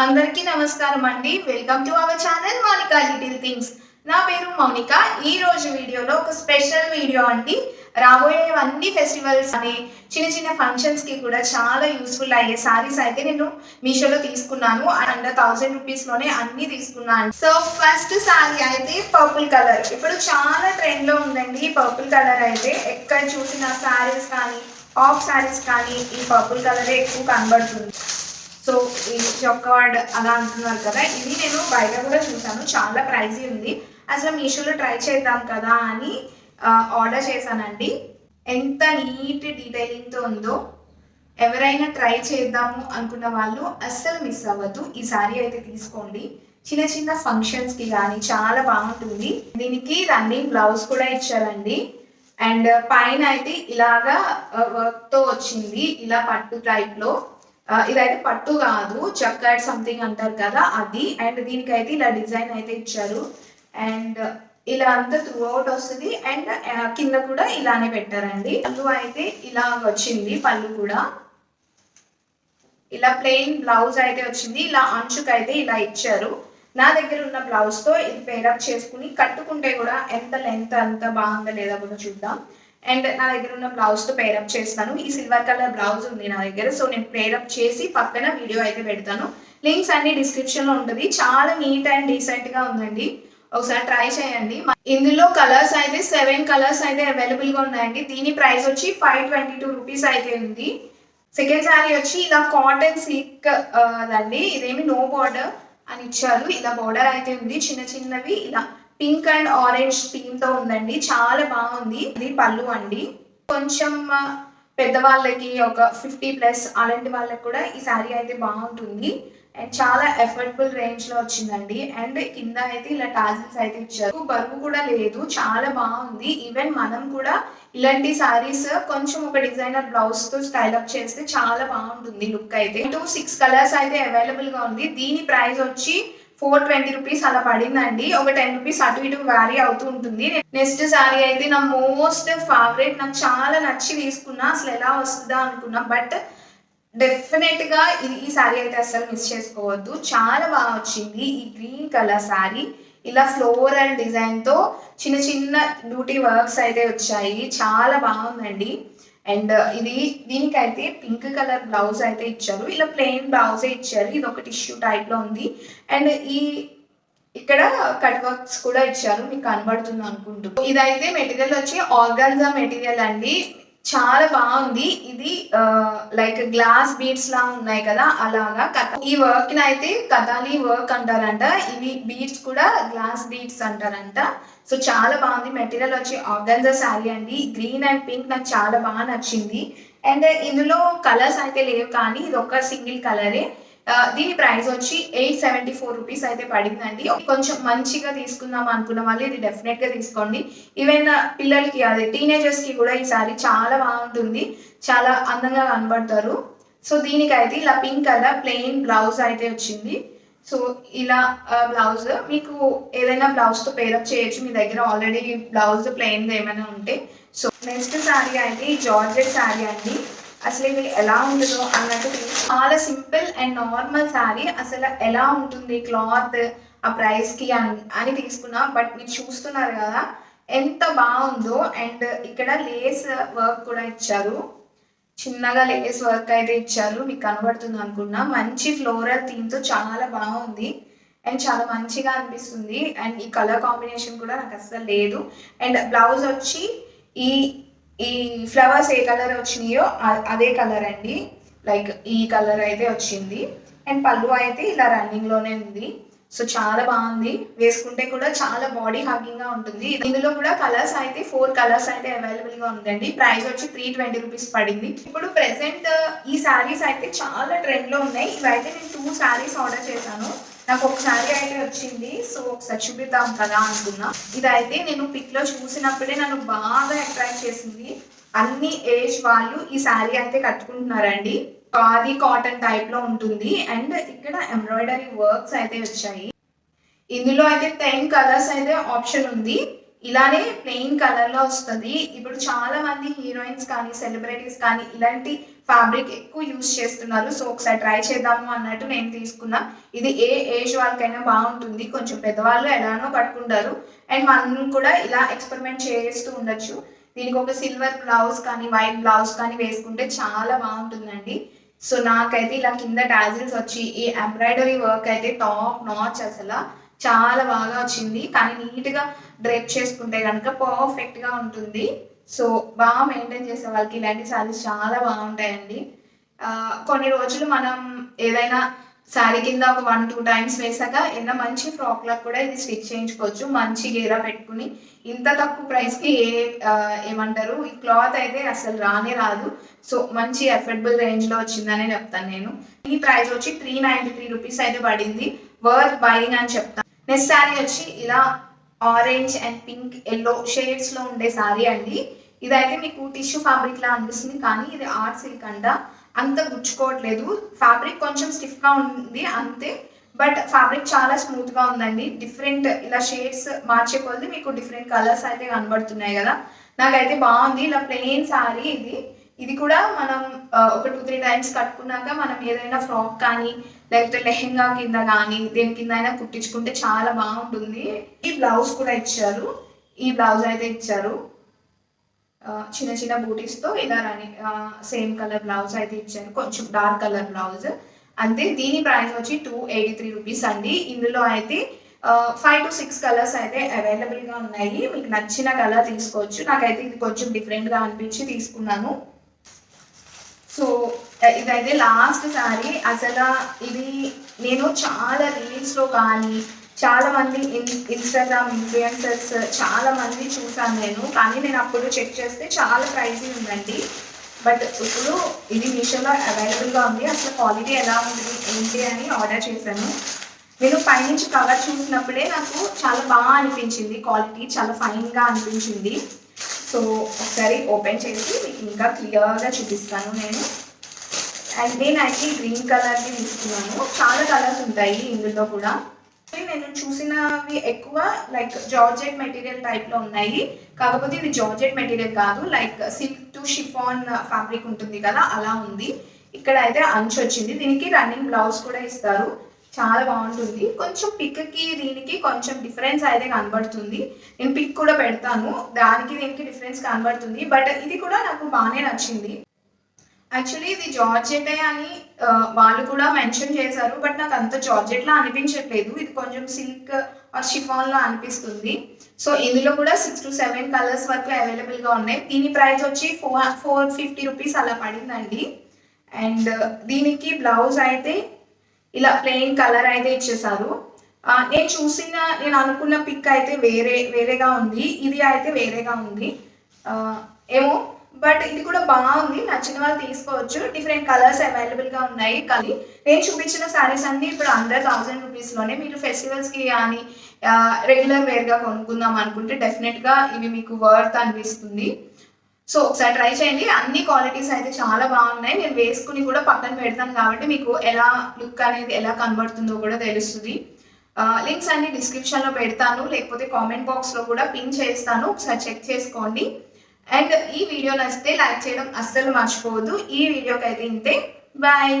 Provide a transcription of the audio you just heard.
అందరికీ నమస్కారం అండి. Welcome to our channel Mounika little things. నా పేరు మౌనిక. ఈ రోజు వీడియోలో ఒక స్పెషల్ వీడియో అండి. రాబోయేవన్నీ ఫెస్టివల్స్ అని చిన్న చిన్న ఫంక్షన్స్ కి కూడా చాలా యూస్ఫుల్ అయ్యే సారీస్ అయితే నేను మీషోలో తీసుకున్నాను. అండ్ 1000 రూపీస్ లోనే అన్ని తీసుకున్నాను. సో ఫస్ట్ సారీ అయితే పర్పుల్ కలర్. ఇప్పుడు చాలా ట్రెండ్ లో ఉందండి ఈ పర్పుల్ కలర్ అయితే. ఎక్కడ చూసిన సారీస్ కానీ ఆఫ్ సారీస్ కానీ ఈ పర్పుల్ కలరే ఎక్కువ కనబడుతుంది. సో ఈ జొక్కార్డ్ అలా అంటున్నారు కదా, ఇది నేను బయట కూడా చూసాను, చాలా ప్రైజీ ఉంది. అసలు మీషోలో ట్రై చేద్దాం కదా అని ఆర్డర్ చేశానండి. ఎంత నీట్ డీటెయిలింగ్తో ఉందో. ఎవరైనా ట్రై చేద్దాము అనుకున్న వాళ్ళు అస్సలు మిస్ అవ్వద్దు. ఈ సారీ అయితే తీసుకోండి. చిన్న చిన్న ఫంక్షన్స్కి కానీ చాలా బాగుంటుంది. దీనికి రన్నింగ్ బ్లౌజ్ కూడా ఇచ్చారండి. అండ్ పైన అయితే ఇలాగా వర్క్తో వచ్చింది, ఇలా పట్టు టైప్లో. ఇదైతే పట్టు కాదు, చక్కర్ సంథింగ్ అంటారు కదా అది. అండ్ దీనికైతే ఇలా డిజైన్ అయితే ఇచ్చారు. అండ్ ఇలా అంతా త్రూ అవుట్ వస్తుంది. అండ్ కింద కూడా ఇలానే పెట్టారండి. పళ్ళు అయితే ఇలా వచ్చింది. పళ్ళు కూడా ఇలా ప్లెయిన్ బ్లౌజ్ అయితే వచ్చింది. ఇలా అంచుకైతే ఇలా ఇచ్చారు. నా దగ్గర ఉన్న బ్లౌజ్తో ఇది పేరప్ చేసుకుని కట్టుకుంటే కూడా ఎంత లెంత్ అంత బాగుందా లేదా కూడా చూద్దాం. అండ్ నా దగ్గర ఉన్న బ్లౌజ్తో పేరప్ చేస్తాను. ఈ సిల్వర్ కలర్ బ్లౌజ్ ఉంది నా దగ్గర. సో నేను పేరప్ చేసి పక్కన వీడియో అయితే పెడతాను. లింక్స్ అన్ని డిస్క్రిప్షన్లో ఉంటుంది. చాలా నీట్ అండ్ డీసెంట్గా ఉందండి. ఒకసారి ట్రై చేయండి. ఇందులో కలర్స్ అయితే 7 కలర్స్ అయితే అవైలబుల్గా ఉన్నాయండి. దీని ప్రైస్ వచ్చి 522 రూపీస్ అయితే ఉంది. సెకండ్ శారీ వచ్చి ఇలా కాటన్ సిల్క్ అదండి. ఇదేమి నో బార్డర్ అని ఇచ్చారు. ఇలా బార్డర్ అయితే ఉంది. చిన్న చిన్నవి ఇలా పింక్ అండ్ ఆరెంజ్ థీమ్ తో ఉందండి. చాలా బాగుంది. ఇది పళ్ళు అండి. కొంచెం పెద్దవాళ్ళకి ఒక 50+ అలాంటి వాళ్ళకి కూడా ఈ శారీ అయితే బాగుంటుంది. అండ్ చాలా ఎఫర్డబుల్ రేంజ్ లో వచ్చిందండి. అండ్ కింద అయితే ఇలా టాజిల్స్ అయితే ఇచ్చారు. బరువు కూడా లేదు, చాలా బాగుంది. ఈవెన్ మనం కూడా ఇలాంటి సారీస్ కొంచెం ఒక డిజైనర్ బ్లౌజ్ తో స్టైల్ అప్ చేస్తే చాలా బాగుంటుంది లుక్ అయితే. 6 కలర్స్ అయితే అవైలబుల్ గా ఉంది. దీని ప్రైస్ వచ్చి 420 రూపీస్ అలా పడిందండి. ఒక 10 రూపీస్ అటు ఇటు వ్యారీ అవుతూ ఉంటుంది. నెక్స్ట్ శారీ అయితే నా మోస్ట్ ఫేవరెట్, నాకు చాలా నచ్చి తీసుకున్నా. అసలు ఎలా వస్తుందా అనుకున్నా, బట్ డెఫినెట్ గా ఈ శారీ అయితే అసలు మిస్ చేసుకోవద్దు. చాలా బాగా వచ్చింది. ఈ గ్రీన్ కలర్ శారీ ఇలా ఫ్లోరల్ డిజైన్ తో చిన్న చిన్న బ్యూటీ వర్క్స్ అయితే వచ్చాయి. చాలా బాగుందండి. అండ్ దీనికైతే పింక్ కలర్ బ్లౌజ్ అయితే ఇచ్చారు. ఇలా ప్లెయిన్ బ్లౌజే ఇచ్చారు. ఇది ఒక టిష్యూ టైప్ లో ఉంది. అండ్ ఇక్కడ కట్ వర్క్స్ కూడా ఇచ్చారు, మీకు కనబడుతుంది అనుకుంటూ. ఇదైతే మెటీరియల్ వచ్చి ఆర్గాన్జా మెటీరియల్ అండి. చాలా బాగుంది. ఇది లైక్ గ్లాస్ బీడ్స్ లా ఉన్నాయి కదా, అలాగా. ఈ వర్క్ ని అయితే కథాలి వర్క్ అంటారంట. ఇవి బీడ్స్ కూడా గ్లాస్ బీడ్స్ అంటారంట. సో చాలా బాగుంది. మెటీరియల్ వచ్చి ఆర్గాన్జా శారీ అండి. గ్రీన్ అండ్ పింక్ నాకు చాలా బాగా నచ్చింది. అండ్ ఇందులో కలర్స్ అయితే లేవు, కానీ ఇది ఒక సింగిల్ కలరే. దీని ప్రైస్ వచ్చి 874 రూపీస్ అయితే పడిందండి. కొంచెం మంచిగా తీసుకుందాం అనుకున్న వాళ్ళు ఇది డెఫినెట్ గా తీసుకోండి. ఈవెన్ పిల్లలకి, అదే టీనేజర్స్ కి కూడా ఈ సారీ చాలా బాగుంటుంది. చాలా అందంగా కనబడతారు. సో దీనికైతే ఇలా పింక్ కలర్ ప్లెయిన్ బ్లౌజ్ అయితే వచ్చింది. సో ఇలా బ్లౌజ్ మీకు ఏదైనా బ్లౌజ్ తో పేరప్ చేయొచ్చు. మీ దగ్గర ఆల్రెడీ బ్లౌజ్ ప్లెయిన్ ఏమైనా ఉంటే. సో నెక్స్ట్ శారీ అయితే ఈ జార్జెట్ శారీ అండి. అసలు ఇది ఎలా ఉంటుందో అన్నట్టు, చాలా సింపుల్ అండ్ నార్మల్ శారీ. అసలు ఎలా ఉంటుంది క్లాత్ ఆ ప్రైస్ కి అని తీసుకున్నా. బట్ మీరు చూస్తున్నారు కదా ఎంత బాగుందో. అండ్ ఇక్కడ లేస్ వర్క్ కూడా ఇచ్చారు. చిన్నగా లేస్ వర్క్ అయితే ఇచ్చారు, మీకు కనబడుతుంది అనుకున్నా. మంచి ఫ్లోరల్ థీమ్ తో చాలా బాగుంది. అండ్ చాలా మంచిగా అనిపిస్తుంది. అండ్ ఈ కలర్ కాంబినేషన్ కూడా నాకు అస్సలు లేదు. అండ్ బ్లౌజ్ వచ్చి ఈ ఫ్లవర్స్ ఏ కలర్ వచ్చినాయో అదే కలర్ అండి. లైక్ ఈ కలర్ అయితే వచ్చింది. అండ్ పళ్ళు అయితే ఇలా రన్నింగ్ లోనే ఉంది. సో చాలా బాగుంది. వేసుకుంటే కూడా చాలా బాడీ హగ్గింగ్ గా ఉంటుంది. ఇందులో కూడా కలర్స్ అయితే 4 కలర్స్ అయితే అవైలబుల్ గా ఉందండి. ప్రైస్ వచ్చి 320 రూపీస్ పడింది. ఇప్పుడు ప్రెసెంట్ ఈ శారీస్ అయితే చాలా ట్రెండ్ లో ఉన్నాయి. ఇవైతే నేను 2 శారీస్ ఆర్డర్ చేశాను. నాకు ఒక శారీ అయితే వచ్చింది. సో ఒకసారి చూపిద్దాం కదా అనుకున్నా. ఇదైతే నేను పిక్ లో చూసినప్పుడే నన్ను బాగా అట్రాక్ట్ చేసింది. అన్ని ఏజ్ వాళ్ళు ఈ శారీ అయితే కట్టుకుంటున్నారండి. ఖాదీ కాటన్ టైప్ లో ఉంటుంది. అండ్ ఇక్కడ ఎంబ్రాయిడరీ వర్క్స్ అయితే వచ్చాయి. ఇందులో అయితే 10 కలర్స్ అయితే ఆప్షన్ ఉంది. ఇలానే ప్లెయిన్ కలర్ లో వస్తుంది. ఇప్పుడు చాలా మంది హీరోయిన్స్ కానీ సెలబ్రిటీస్ కానీ ఇలాంటి ఫ్యాబ్రిక్ ఎక్కువ యూస్ చేస్తున్నారు. సో ఒకసారి ట్రై చేద్దాము అన్నట్టు నేను తీసుకున్నా. ఇది ఏ ఏజ్ వాళ్ళకైనా బాగుంటుంది. కొంచెం పెద్దవాళ్ళు ఎలానో కట్టుకుంటారు అండ్ మనం కూడా ఇలా ఎక్స్పెరిమెంట్ చేస్తూ ఉండొచ్చు. దీనికి ఒక సిల్వర్ బ్లౌజ్ కానీ వైట్ బ్లౌజ్ కానీ వేసుకుంటే చాలా బాగుంటుందండి. సో నాకైతే ఇలా కింద టాజిల్స్ వచ్చి ఈ ఎంబ్రాయిడరీ వర్క్ అయితే టాప్ నాచ్, అసలు చాలా బాగా వచ్చింది. కానీ నీట్గా డ్రేప్ చేసుకుంటే కనుక పర్ఫెక్ట్గా ఉంటుంది. సో బాగా మెయింటైన్ చేసే వాళ్ళకి ఇలాంటి శారీస్ చాలా బాగుంటాయండి. కొన్ని రోజులు మనం ఏదైనా శారీ కింద ఒక 1-2 టైమ్స్ వేసాక ఏదైనా మంచి ఫ్రాక్లకు కూడా ఇది స్టిచ్ చేయించుకోవచ్చు. మంచి గేరా పెట్టుకుని ఇంత తక్కువ ప్రైస్కి ఏమంటారు ఈ క్లాత్ అయితే అసలు రానే రాదు. సో మంచి అఫోర్డబుల్ రేంజ్లో వచ్చిందనే చెప్తాను నేను. ఈ ప్రైస్ వచ్చి 393 రూపీస్ అయితే పడింది. వర్త్ బయింగ్ అని చెప్తాను. నెక్స్ట్ శారీ వచ్చి ఇలా ఆరెంజ్ అండ్ పింక్ ఎల్లో షేడ్స్లో ఉండే శారీ అండి. ఇదైతే మీకు టిష్యూ ఫ్యాబ్రిక్ లా అనిపిస్తుంది కానీ ఇది ఆర్ట్ సిల్క్ అంట. అంత గుచ్చుకోవట్లేదు. ఫ్యాబ్రిక్ కొంచెం స్టిఫ్గా ఉంది అంతే, బట్ ఫ్యాబ్రిక్ చాలా స్మూత్గా ఉందండి. డిఫరెంట్ ఇలా షేడ్స్ మార్చే కొద్ది మీకు డిఫరెంట్ కలర్స్ అయితే కనబడుతున్నాయి కదా. నాకైతే బాగుంది. ఇలా ప్లెయిన్ శారీ ఇది కూడా మనం ఒక 2-3 టైమ్స్ కట్టుకున్నాక మనం ఏదైనా ఫ్రాక్ కానీ లేకపోతే లెహెంగా కింద కానీ దేని కింద అయినా కుట్టించుకుంటే చాలా బాగుంటుంది. ఈ బ్లౌజ్ కూడా ఇచ్చారు. ఈ బ్లౌజ్ అయితే ఇచ్చారు చిన్న చిన్న బూటీస్తో ఇలా రాని సేమ్ కలర్ బ్లౌజ్ అయితే ఇచ్చారు. కొంచెం డార్క్ కలర్ బ్లౌజ్ అంతే. దీని ప్రైస్ వచ్చి 283 రూపీస్ అండి. ఇందులో అయితే 5 to 6 కలర్స్ అయితే అవైలబుల్గా ఉన్నాయి. మీకు నచ్చిన కలర్ తీసుకోవచ్చు. నాకైతే ఇది కొంచెం డిఫరెంట్గా అనిపించి తీసుకున్నాను. సో ఇదైతే లాస్ట్ శారీ. అసలు ఇది నేను చాలా రీల్స్లో కానీ చాలా మంది ఇన్స్టాగ్రామ్ ఇన్ఫ్లుయెన్సర్స్ చాలా మంది చూసాను నేను. కానీ నేను అప్పుడు చెక్ చేస్తే చాలా ప్రైజీ ఉందండి. బట్ ఇప్పుడు ఇది మీషోలో అవైలబుల్గా ఉంది. అసలు క్వాలిటీ ఎలా ఉంది ఏంటి అని ఆర్డర్ చేశాను. నేను పైనుంచి కవర్ చూసినప్పుడే నాకు చాలా బాగా అనిపించింది. క్వాలిటీ చాలా ఫైన్గా అనిపించింది. సో ఒకసారి ఓపెన్ చేసి మీకు ఇంకా క్లియర్గా చూపిస్తాను నేను. అండ్ నేనైతే గ్రీన్ కలర్ని తీసుకున్నాను. చాలా కలర్స్ ఉంటాయి ఇందులో కూడా. నేను చూసినవి ఎక్కువ లైక్ జార్జెట్ మెటీరియల్ టైప్లో ఉన్నాయి. కాకపోతే ఇది జార్జెట్ మెటీరియల్ కాదు, like silk to chiffon fabric ఉంటుంది కదా అలా ఉంది. ఇక్కడ అయితే అంచు వచ్చింది. దీనికి రన్నింగ్ బ్లౌజ్ కూడా ఇస్తారు. చాలా బాగుంటుంది. కొంచెం పిక్కి దీనికి కొంచెం డిఫరెన్స్ అయితే కనబడుతుంది. నేను పిక్ కూడా పెడతాను. దానికి దీనికి డిఫరెన్స్ కనబడుతుంది. బట్ ఇది కూడా నాకు బాగానే నచ్చింది. యాక్చువల్లీ ఇది జార్జెటే అని వాళ్ళు కూడా మెన్షన్ చేశారు. బట్ నాకు అంత జార్జెట్లా అనిపించట్లేదు. ఇది కొంచెం సిల్క్ ఆర్ షిఫాన్లో అనిపిస్తుంది. సో ఇందులో కూడా 6 to 7 కలర్స్ వరకు అవైలబుల్గా ఉన్నాయి. దీని ప్రైస్ వచ్చి 450 రూపీస్ అలా పడిందండి. అండ్ దీనికి బ్లౌజ్ అయితే ఇలా ప్లెయిన్ కలర్ అయితే ఇచ్చేసారు. నేను అనుకున్న పిక్ అయితే వేరేగా ఉంది. ఇది అయితే వేరేగా ఉంది ఏమో. బట్ ఇది కూడా బాగుంది. నచ్చిన వాళ్ళు తీసుకోవచ్చు. డిఫరెంట్ కలర్స్ అవైలబుల్గా ఉన్నాయి. కానీ నేను చూపించిన శారీస్ అన్నీ ఇప్పుడు అండర్ 1000 రూపీస్లోనే. మీరు ఫెస్టివల్స్కి కానీ రెగ్యులర్ వేర్గా కొనుక్కుందాం అనుకుంటే డెఫినెట్గా ఇవి మీకు వర్త్ అనిపిస్తుంది. సో ఒకసారి ట్రై చేయండి. అన్ని క్వాలిటీస్ అయితే చాలా బాగున్నాయి. నేను వేసుకుని కూడా పక్కన పెడతాను కాబట్టి మీకు ఎలా లుక్ అనేది ఎలా కనబడుతుందో కూడా తెలుస్తుంది. లింక్స్ అన్ని డిస్క్రిప్షన్లో పెడతాను, లేకపోతే కామెంట్ బాక్స్లో కూడా పిన్ చేస్తాను. ఒకసారి చెక్ చేసుకోండి. అండ్ ఈ వీడియో నచ్చితే లైక్ చేయడం అస్సలు మర్చిపోవద్దు. ఈ వీడియోకి అయితే ఇంతే. బాయ్.